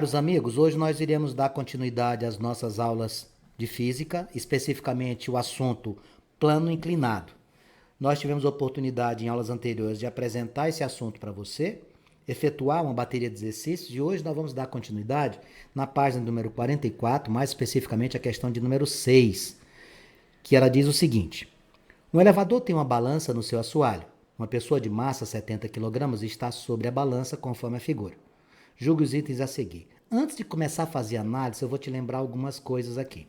Caros amigos, hoje nós iremos dar continuidade às nossas aulas de física, especificamente o assunto plano inclinado. Nós tivemos a oportunidade em aulas anteriores de apresentar esse assunto para você, efetuar uma bateria de exercícios e hoje nós vamos dar continuidade na página número 44, mais especificamente a questão de número 6, que ela diz o seguinte: um elevador tem uma balança no seu assoalho. Uma pessoa de massa 70 kg está sobre a balança conforme a figura. Julgue os itens a seguir. Antes de começar a fazer análise, eu vou te lembrar algumas coisas aqui.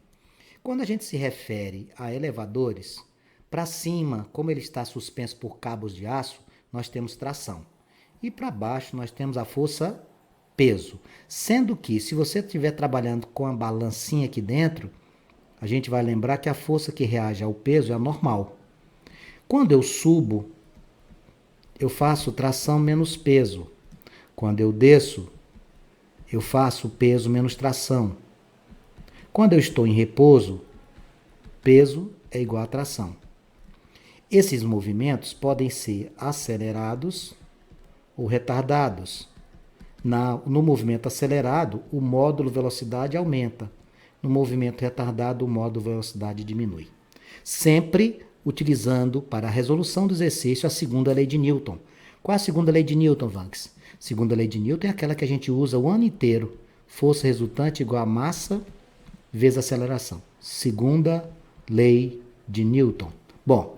Quando a gente se refere a elevadores, para cima, como ele está suspenso por cabos de aço, nós temos tração. E para baixo nós temos a força peso. Sendo que, se você estiver trabalhando com a balancinha aqui dentro, a gente vai lembrar que a força que reage ao peso é a normal. Quando eu subo, eu faço tração menos peso. Quando eu desço, eu faço peso menos tração. Quando eu estou em repouso, peso é igual a tração. Esses movimentos podem ser acelerados ou retardados. No movimento acelerado, o módulo velocidade aumenta. No movimento retardado, o módulo velocidade diminui. Sempre utilizando para a resolução do exercício a segunda lei de Newton. Qual é a segunda lei de Newton, Vanks? Segunda lei de Newton é aquela que a gente usa o ano inteiro. Força resultante igual a massa vezes aceleração. Segunda lei de Newton. Bom,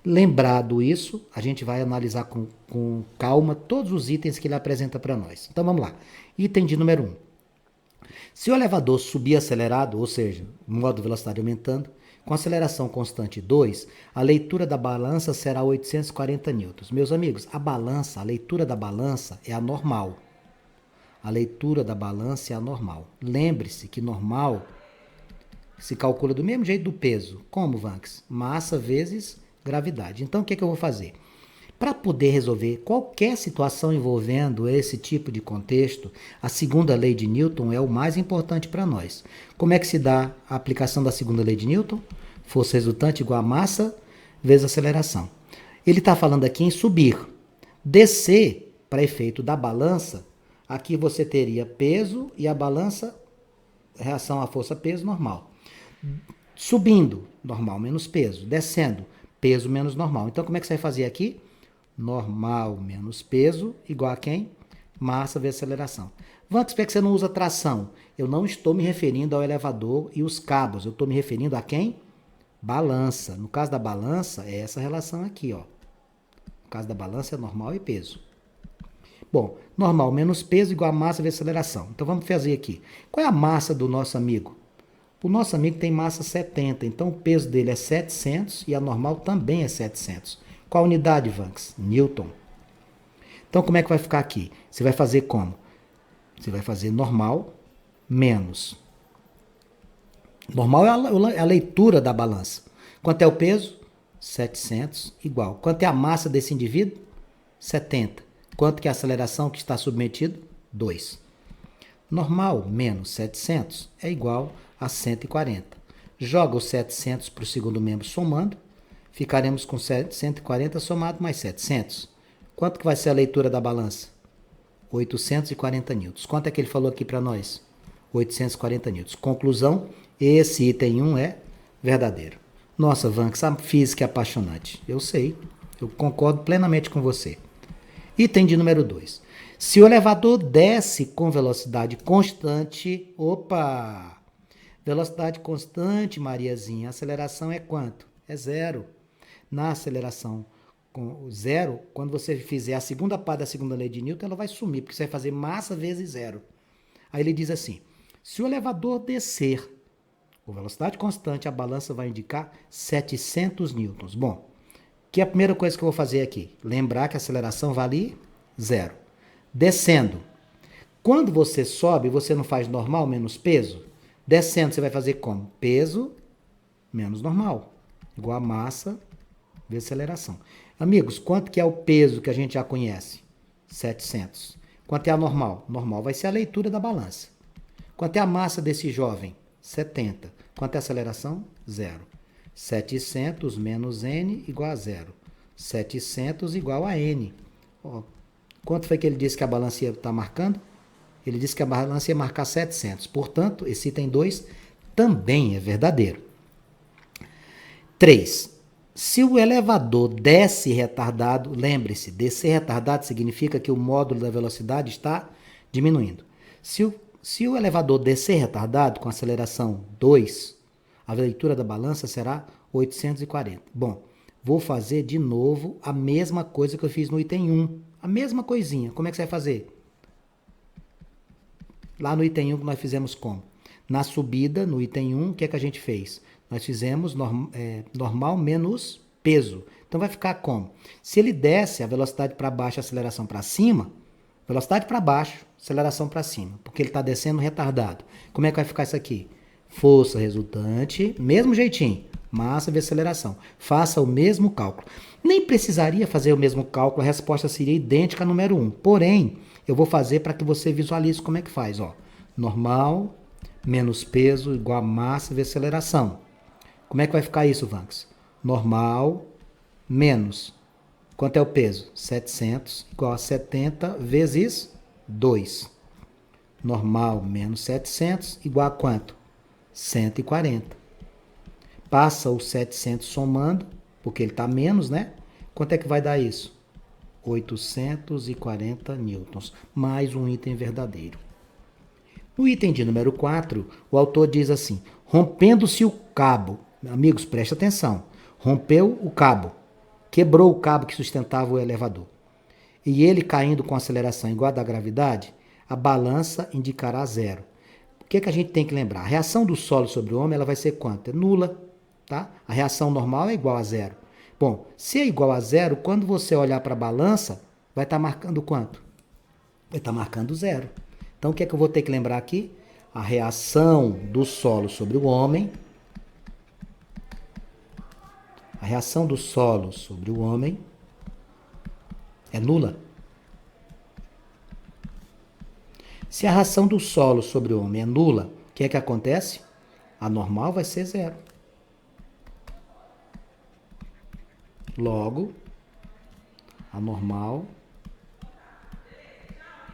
lembrado isso, a gente vai analisar com calma todos os itens que ele apresenta para nós. Então vamos lá. Item de número 1. Se o elevador subir acelerado, ou seja, modo velocidade aumentando, com aceleração constante 2, a leitura da balança será 840 newtons. Meus amigos, a leitura da balança é a normal. A leitura da balança é a normal. Lembre-se que normal se calcula do mesmo jeito do peso. Como, Vanks? Massa vezes gravidade. Então, o que eu vou fazer? Para poder resolver qualquer situação envolvendo esse tipo de contexto, a segunda lei de Newton é o mais importante para nós. Como é que se dá a aplicação da segunda lei de Newton? Força resultante igual a massa vezes aceleração. Ele está falando aqui em subir. Descer, para efeito da balança, aqui você teria peso e a balança, reação à força-peso, normal. Subindo, normal menos peso. Descendo, peso menos normal. Então, como é que você vai fazer aqui? Normal menos peso igual a quem? Massa vezes aceleração. Vanks, por que você não usa tração? Eu não estou me referindo ao elevador e os cabos. Eu estou me referindo a quem? Balança. No caso da balança, é essa relação aqui, ó. No caso da balança é normal e peso. Bom, normal menos peso igual a massa vezes aceleração. Então vamos fazer aqui. Qual é a massa do nosso amigo? O nosso amigo tem massa 70, então o peso dele é 700 e a normal também é 700. Qual a unidade, Vanks? Newton. Então, como é que vai ficar aqui? Você vai fazer como? Você vai fazer normal menos. Normal é a leitura da balança. Quanto é o peso? 700 igual. Quanto é a massa desse indivíduo? 70. Quanto que é a aceleração que está submetido? 2. Normal menos 700 é igual a 140. Joga os 700 para o segundo membro somando. Ficaremos com 140 somado mais 700. Quanto que vai ser a leitura da balança? 840 newtons. Quanto é que ele falou aqui para nós? 840 newtons. Conclusão, esse item 1 é verdadeiro. Nossa, Vanks, a física é apaixonante. Eu sei, eu concordo plenamente com você. Item de número 2. Se o elevador desce com velocidade constante... Opa! Velocidade constante, Mariazinha, a aceleração é quanto? É zero. Na aceleração com zero, quando você fizer a segunda parte da segunda lei de Newton, ela vai sumir, porque você vai fazer massa vezes zero. Aí ele diz assim, se o elevador descer com velocidade constante, a balança vai indicar 700 newtons. Bom, que é a primeira coisa que eu vou fazer aqui? Lembrar que a aceleração vale zero. Descendo. Quando você sobe, você não faz normal menos peso? Descendo, você vai fazer como? Peso menos normal, igual a massa vezes aceleração. Amigos, quanto que é o peso que a gente já conhece? 700. Quanto é a normal? Normal vai ser a leitura da balança. Quanto é a massa desse jovem? 70. Quanto é a aceleração? Zero. 700 menos n igual a zero. 700 igual a n. Ó, quanto foi que ele disse que a balança ia estar marcando? Ele disse que a balança ia marcar 700. Portanto, esse item 2 também é verdadeiro. 3. Se o elevador desce retardado, lembre-se, descer retardado significa que o módulo da velocidade está diminuindo. Se o elevador descer retardado com aceleração 2, a leitura da balança será 840. Bom, vou fazer de novo a mesma coisa que eu fiz no item 1. A mesma coisinha. Como é que você vai fazer? Lá no item 1 nós fizemos como? Na subida, no item 1, o que é que a gente fez? Nós fizemos normal menos peso. Então vai ficar como? Se ele desce a velocidade para baixo e a aceleração para cima, velocidade para baixo, aceleração para cima, porque ele está descendo retardado. Como é que vai ficar isso aqui? Força resultante, mesmo jeitinho, massa vezes aceleração. Faça o mesmo cálculo. Nem precisaria fazer o mesmo cálculo, a resposta seria idêntica ao número 1. Porém, eu vou fazer para que você visualize como é que faz. Ó. Normal menos peso igual a massa vezes aceleração. Como é que vai ficar isso, Vanks? Normal menos. Quanto é o peso? 700 igual a 70 vezes 2. Normal menos 700 igual a quanto? 140. Passa o 700 somando, porque ele está menos, né? Quanto é que vai dar isso? 840 newtons, mais um item verdadeiro. No item de número 4, o autor diz assim, rompendo-se o cabo. Amigos, preste atenção. Rompeu o cabo, quebrou o cabo que sustentava o elevador. E ele caindo com aceleração igual a da gravidade, a balança indicará zero. O que é que a gente tem que lembrar? A reação do solo sobre o homem ela vai ser quanto? É nula. Tá? A reação normal é igual a zero. Bom, se é igual a zero, quando você olhar para a balança, vai estar marcando quanto? Vai estar marcando zero. Então, o que é que eu vou ter que lembrar aqui? A reação do solo sobre o homem. A reação do solo sobre o homem é nula. Se a reação do solo sobre o homem é nula, o que é que acontece? A normal vai ser zero. Logo, a normal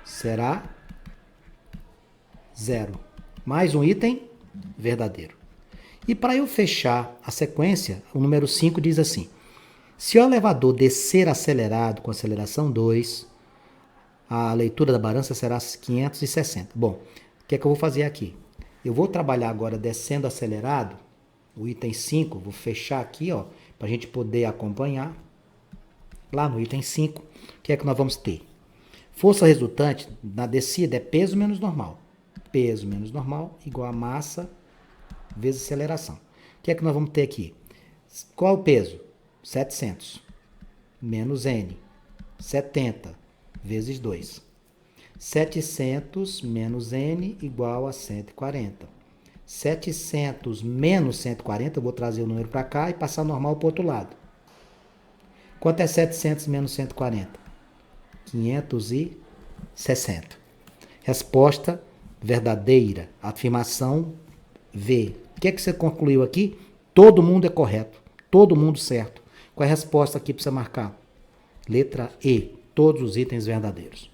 será zero. Mais um item verdadeiro. E para eu fechar a sequência, o número 5 diz assim, se o elevador descer acelerado com aceleração 2, a leitura da balança será 560. Bom, o que é que eu vou fazer aqui? Eu vou trabalhar agora descendo acelerado, o item 5, vou fechar aqui, ó, para a gente poder acompanhar. Lá no item 5, o que é que nós vamos ter? Força resultante na descida é peso menos normal. Peso menos normal igual a massa vezes aceleração. O que é que nós vamos ter aqui? Qual é o peso? 700 menos N. 70 vezes 2. 700 menos N igual a 140. 700 menos 140, eu vou trazer o número para cá e passar normal para o outro lado. Quanto é 700 menos 140? 560. Resposta verdadeira. Afirmação V. O que é que você concluiu aqui? Todo mundo é correto. Todo mundo certo. Qual é a resposta aqui para você marcar? Letra E. Todos os itens verdadeiros.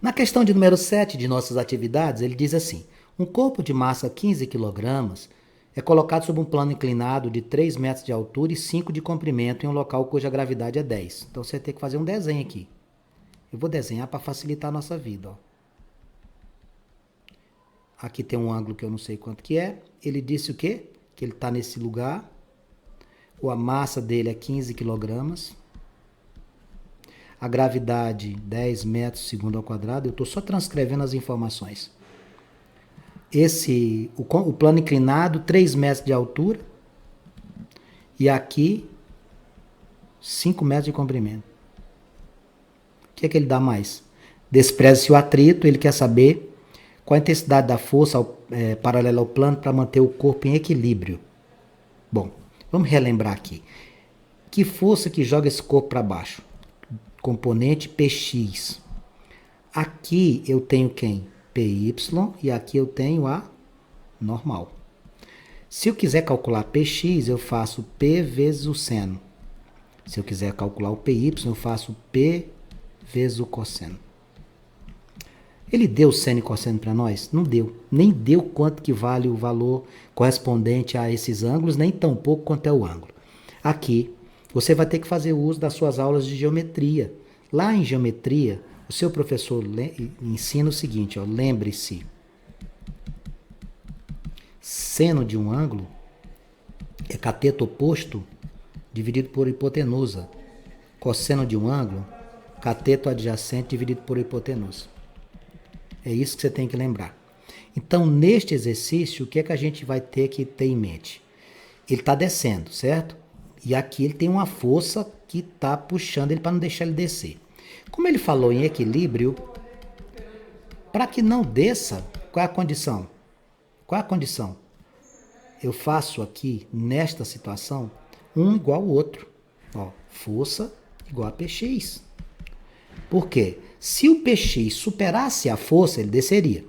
Na questão de número 7 de nossas atividades, ele diz assim, um corpo de massa 15 kg é colocado sobre um plano inclinado de 3 metros de altura e 5 de comprimento em um local cuja gravidade é 10. Então você vai ter que fazer um desenho aqui. Eu vou desenhar para facilitar a nossa vida. Ó. Aqui tem um ângulo que eu não sei quanto que é. Ele disse o quê? Que ele está nesse lugar. A massa dele é 15 kg. A gravidade 10 metros segundo ao quadrado. Eu estou só transcrevendo as informações. O plano inclinado, 3 metros de altura. E aqui, 5 metros de comprimento. O que é que ele dá mais? Despreza-se o atrito, ele quer saber qual a intensidade da força paralela ao plano para manter o corpo em equilíbrio. Bom, vamos relembrar aqui. Que força que joga esse corpo para baixo? Componente Px. Aqui eu tenho quem? Py e aqui eu tenho a normal. Se eu quiser calcular Px, eu faço P vezes o seno. Se eu quiser calcular o Py, eu faço P vezes o cosseno. Ele deu seno e cosseno para nós? Não deu. Nem deu quanto que vale o valor correspondente a esses ângulos, nem tão pouco quanto é o ângulo. Aqui, você vai ter que fazer uso das suas aulas de geometria. Lá em geometria, o seu professor ensina o seguinte, ó, lembre-se, seno de um ângulo é cateto oposto dividido por hipotenusa. Cosseno de um ângulo, cateto adjacente dividido por hipotenusa. É isso que você tem que lembrar. Então, neste exercício, o que é que a gente vai ter que ter em mente? Ele está descendo, certo? E aqui ele tem uma força que está puxando ele para não deixar ele descer. Como ele falou em equilíbrio, para que não desça, qual é a condição? Qual é a condição? Eu faço aqui, nesta situação, um igual ao outro. Ó, força igual a Px. Por quê? Se o Px superasse a força, ele desceria.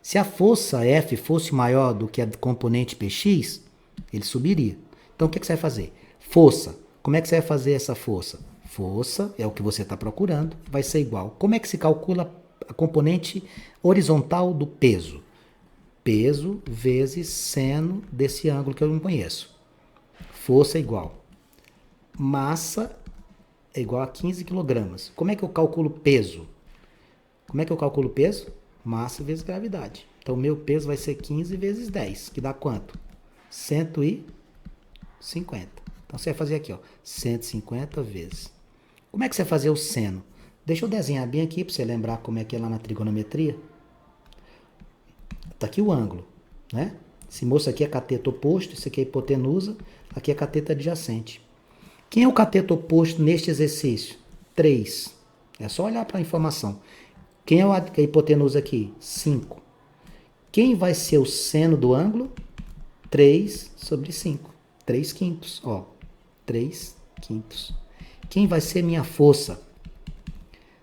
Se a força F fosse maior do que a componente Px, ele subiria. Então, o que você vai fazer? Força. Como é que você vai fazer essa força? Força é o que você está procurando, vai ser igual. Como é que se calcula a componente horizontal do peso? Peso vezes seno desse ângulo que eu não conheço. Força é igual. Massa é igual a 15 kg. Como é que eu calculo peso? Como é que eu calculo peso? Massa vezes gravidade. Então, meu peso vai ser 15 vezes 10, que dá quanto? 150. Então, você vai fazer aqui, ó, 150 vezes. Como é que você vai fazer o seno? Deixa eu desenhar bem aqui para você lembrar como é que é lá na trigonometria. Está aqui o ângulo, né? Esse moço aqui é cateto oposto, esse aqui é hipotenusa, aqui é cateto adjacente. Quem é o cateto oposto neste exercício? 3. É só olhar para a informação. Quem é a hipotenusa aqui? 5. Quem vai ser o seno do ângulo? 3 sobre 5. 3 quintos, ó. 3 quintos. Quem vai ser minha força?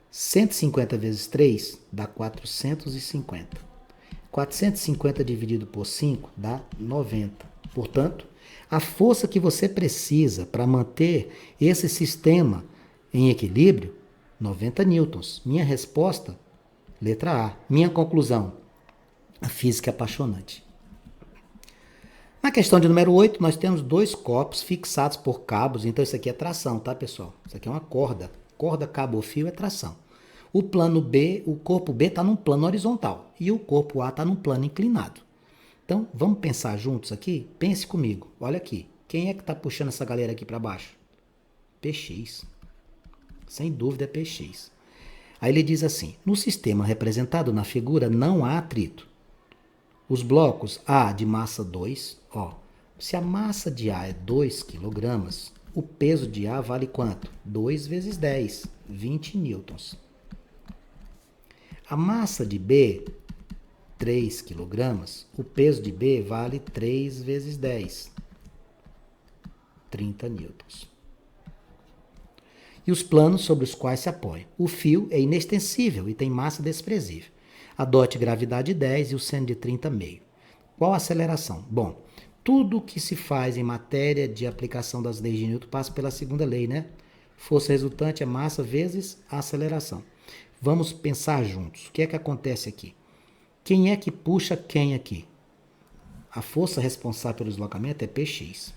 150 vezes 3 dá 450. 450 dividido por 5 dá 90. Portanto, a força que você precisa para manter esse sistema em equilíbrio, 90 newtons. Minha resposta, letra A. Minha conclusão, a física é apaixonante. Na questão de número 8, nós temos dois corpos fixados por cabos. Então, isso aqui é tração, tá, pessoal? Isso aqui é uma corda. Corda, cabo ou fio é tração. O plano B, o corpo B está num plano horizontal e o corpo A está num plano inclinado. Então, vamos pensar juntos aqui? Pense comigo. Olha aqui. Quem é que está puxando essa galera aqui para baixo? Px. Sem dúvida é Px. Aí ele diz assim, no sistema representado na figura não há atrito. Os blocos A de massa 2, ó, se a massa de A é 2 kg, o peso de A vale quanto? 2 vezes 10, 20 newtons. A massa de B, 3 kg, o peso de B vale 3 vezes 10, 30 newtons. E os planos sobre os quais se apoia. O fio é inextensível e tem massa desprezível. Adote gravidade 10 e o seno de 30,5. Qual a aceleração? Bom, tudo que se faz em matéria de aplicação das leis de Newton passa pela segunda lei, né? Força resultante é massa vezes a aceleração. Vamos pensar juntos. O que é que acontece aqui? Quem é que puxa quem aqui? A força responsável pelo deslocamento é Px.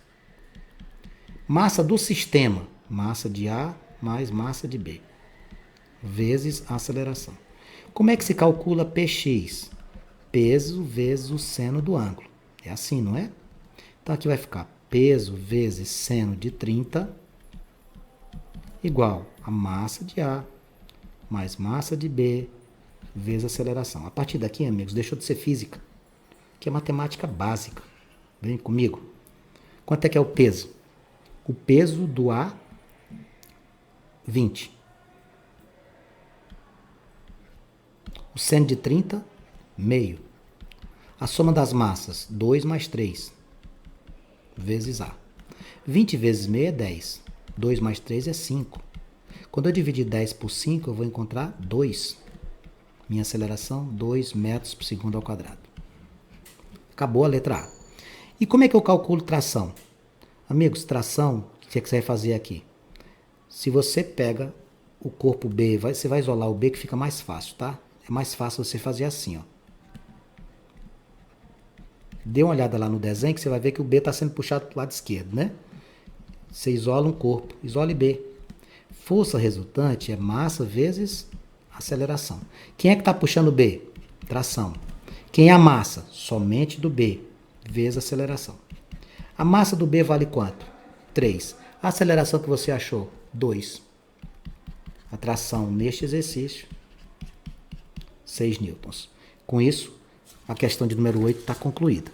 Massa do sistema, massa de A mais massa de B, vezes a aceleração. Como é que se calcula Px? Peso vezes o seno do ângulo. É assim, não é? Então aqui vai ficar peso vezes seno de 30 igual a massa de A mais massa de B vezes a aceleração. A partir daqui, amigos, deixou de ser física, que é matemática básica. Vem comigo. Quanto é que é o peso? O peso do A, 20. O seno de 30, meio. A soma das massas, 2 mais 3, vezes A. 20 vezes meio é 10. 2 mais 3 é 5. Quando eu dividir 10 por 5, eu vou encontrar 2. Minha aceleração, 2 metros por segundo ao quadrado. Acabou a letra A. E como é que eu calculo tração? Amigos, tração, o que você vai fazer aqui? Se você pega o corpo B, você vai isolar o B que fica mais fácil, tá? é mais fácil você fazer assim, ó. Dê uma olhada lá no desenho que você vai ver que o B está sendo puxado para o lado esquerdo, né? Você isola um corpo, isole B. Força resultante é massa vezes aceleração. Quem é que está puxando o B? Tração. Quem é a massa? Somente do B, vezes aceleração. A massa do B vale quanto? 3. A aceleração que você achou? 2. A tração neste exercício, 6 newtons. Com isso, a questão de número 8 está concluída.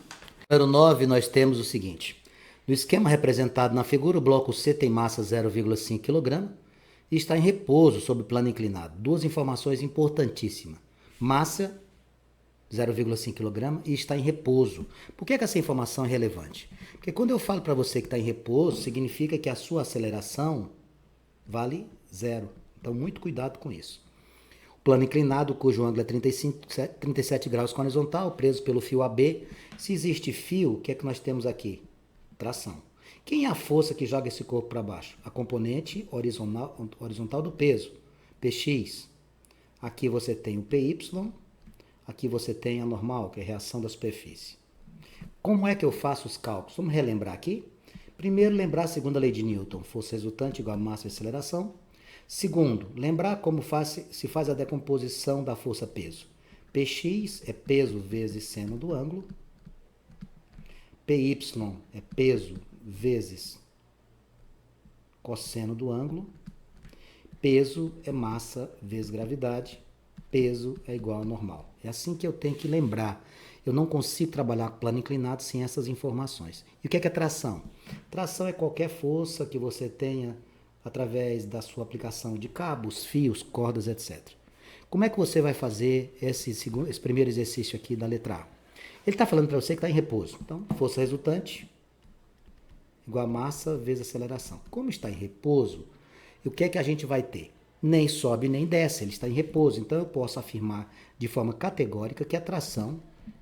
Número 9, nós temos o seguinte. No esquema representado na figura, o bloco C tem massa 0,5 kg e está em repouso sob plano inclinado. Duas informações importantíssimas. Massa 0,5 kg e está em repouso. Por que essa informação é relevante? Porque quando eu falo para você que está em repouso, significa que a sua aceleração vale 0. Então, muito cuidado com isso. O plano inclinado, cujo ângulo é 37 graus com a horizontal, preso pelo fio AB. Se existe fio, o que é que nós temos aqui? Tração. Quem é a força que joga esse corpo para baixo? A componente horizontal do peso, Px. Aqui você tem o Py, aqui você tem a normal, que é a reação da superfície. Como é que eu faço os cálculos? Vamos relembrar aqui. Primeiro, lembrar a segunda lei de Newton, força resultante igual a massa e aceleração. Segundo, lembrar como se faz a decomposição da força-peso. Px é peso vezes seno do ângulo. Py é peso vezes cosseno do ângulo. Peso é massa vezes gravidade. Peso é igual a normal. É assim que eu tenho que lembrar. Eu não consigo trabalhar com plano inclinado sem essas informações. E o que é tração? Tração é qualquer força que você tenha através da sua aplicação de cabos, fios, cordas, etc. Como é que você vai fazer esse primeiro exercício aqui da letra A? Ele está falando para você que está em repouso. Então, força resultante igual a massa vezes aceleração. Como está em repouso, o que é que a gente vai ter? Nem sobe nem desce, ele está em repouso. Então, eu posso afirmar de forma categórica que a tração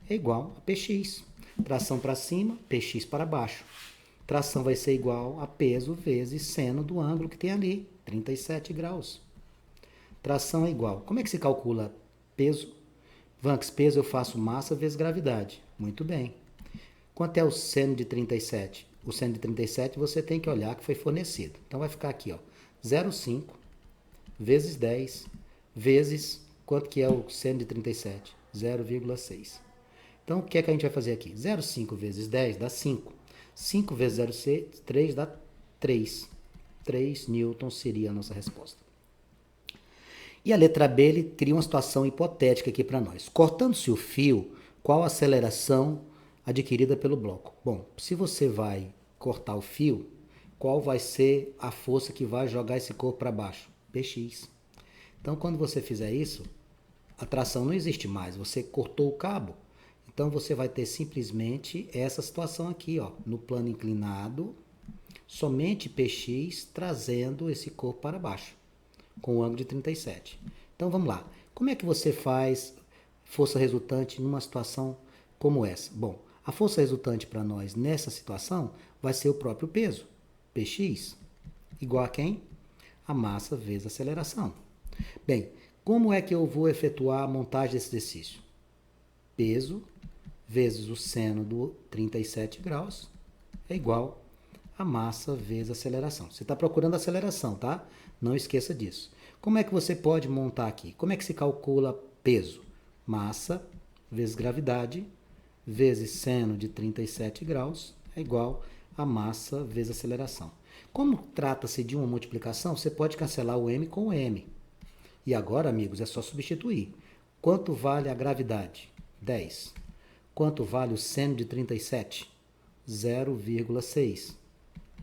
é igual a Px. Tração para cima, Px para baixo. Tração vai ser igual a peso vezes seno do ângulo que tem ali, 37 graus. Tração é igual. Como é que se calcula peso? Vanks, peso eu faço massa vezes gravidade. Muito bem. Quanto é o seno de 37? O seno de 37 você tem que olhar que foi fornecido. Então vai ficar aqui, ó, 0,5 vezes 10 vezes, quanto que é o seno de 37? 0,6. Então o que é que a gente vai fazer aqui? 0,5 vezes 10 dá 5. 5 vezes 0,6, 3 dá 3. 3 newtons seria a nossa resposta. E a letra B, ele cria uma situação hipotética aqui para nós. Cortando-se o fio, qual a aceleração adquirida pelo bloco? Bom, se você vai cortar o fio, qual vai ser a força que vai jogar esse corpo para baixo? Px. Então, quando você fizer isso, a tração não existe mais. Você cortou o cabo. Então, você vai ter simplesmente essa situação aqui, ó, no plano inclinado, somente Px trazendo esse corpo para baixo, com o ângulo de 37. Então, vamos lá. Como é que você faz força resultante numa situação como essa? Bom, a força resultante para nós nessa situação vai ser o próprio peso, Px, igual a quem? A massa vezes a aceleração. Bem, como é que eu vou efetuar a montagem desse exercício? Peso vezes o seno do 37 graus é igual a massa vezes a aceleração. Você está procurando a aceleração, tá? Não esqueça disso. Como é que você pode montar aqui? Como é que se calcula peso? Massa vezes gravidade vezes seno de 37 graus é igual a massa vezes a aceleração. Como trata-se de uma multiplicação, você pode cancelar o m com o m. E agora, amigos, é só substituir. Quanto vale a gravidade? 10. Quanto vale o seno de 37? 0,6.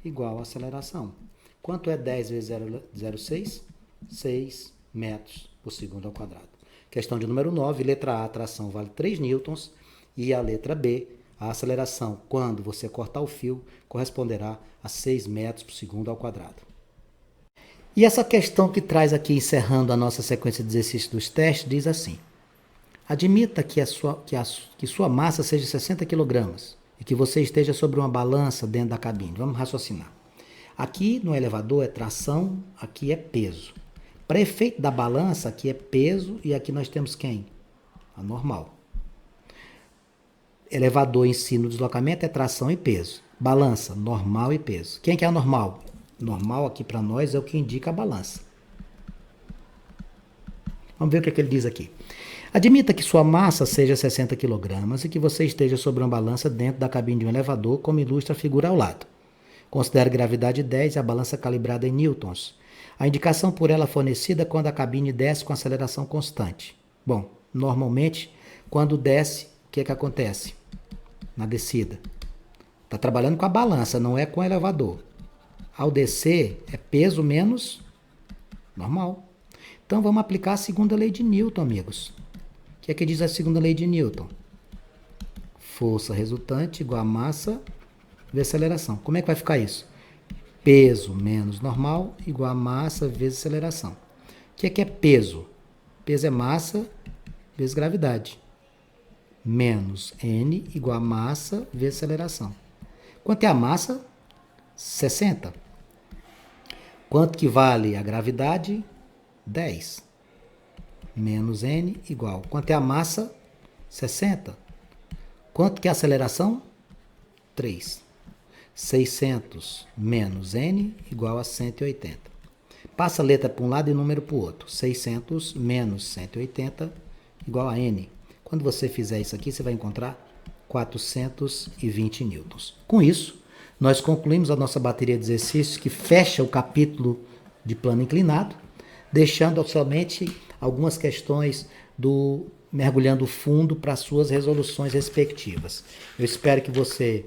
Igual a aceleração. Quanto é 10 vezes 0,6? 6 metros por segundo ao quadrado. Questão de número 9, letra A, a tração vale 3 newtons. E a letra B, a aceleração, quando você cortar o fio, corresponderá a 6 metros por segundo ao quadrado. E essa questão que traz aqui, encerrando a nossa sequência de exercícios dos testes, diz assim: admita que sua massa seja 60 kg e que você esteja sobre uma balança dentro da cabine. Vamos raciocinar. Aqui no elevador é tração, aqui é peso. Para efeito da balança, aqui é peso e aqui nós temos quem? A normal. Elevador em si no deslocamento é tração e peso. Balança, normal e peso. Quem que é a normal? Normal aqui para nós é o que indica a balança. Vamos ver o que ele diz aqui. Admita que sua massa seja 60 kg e que você esteja sobre uma balança dentro da cabine de um elevador, como ilustra a figura ao lado. Considere gravidade 10 e a balança calibrada em newtons. A indicação por ela fornecida quando a cabine desce com aceleração constante. Bom, normalmente, quando desce, o que acontece? Na descida. Está trabalhando com a balança, não é com o elevador. Ao descer, é peso menos normal. Então, vamos aplicar a segunda lei de Newton, amigos. O que é que diz a segunda lei de Newton? Força resultante igual a massa vezes aceleração. Como é que vai ficar isso? Peso menos normal igual a massa vezes aceleração. O que é peso? Peso é massa vezes gravidade. Menos N igual a massa vezes aceleração. Quanto é a massa? 60. Quanto que vale a gravidade? 10. Menos N igual. Quanto é a massa? 60. Quanto que é a aceleração? 3. 600 menos N igual a 180. Passa a letra para um lado e número para o outro. 600 menos 180 igual a N. Quando você fizer isso aqui, você vai encontrar 420 newtons. Com isso, nós concluímos a nossa bateria de exercícios que fecha o capítulo de plano inclinado, deixando somente algumas questões do mergulhando fundo para suas resoluções respectivas. Eu espero que você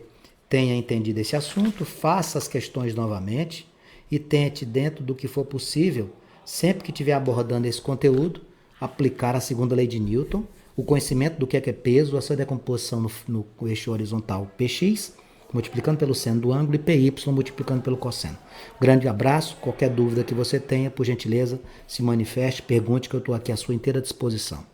tenha entendido esse assunto, faça as questões novamente e tente, dentro do que for possível, sempre que estiver abordando esse conteúdo, aplicar a segunda lei de Newton, o conhecimento do que é peso, a sua decomposição no eixo horizontal px, multiplicando pelo seno do ângulo, e py multiplicando pelo cosseno. Grande abraço, qualquer dúvida que você tenha, por gentileza, se manifeste, pergunte, que eu estou aqui à sua inteira disposição.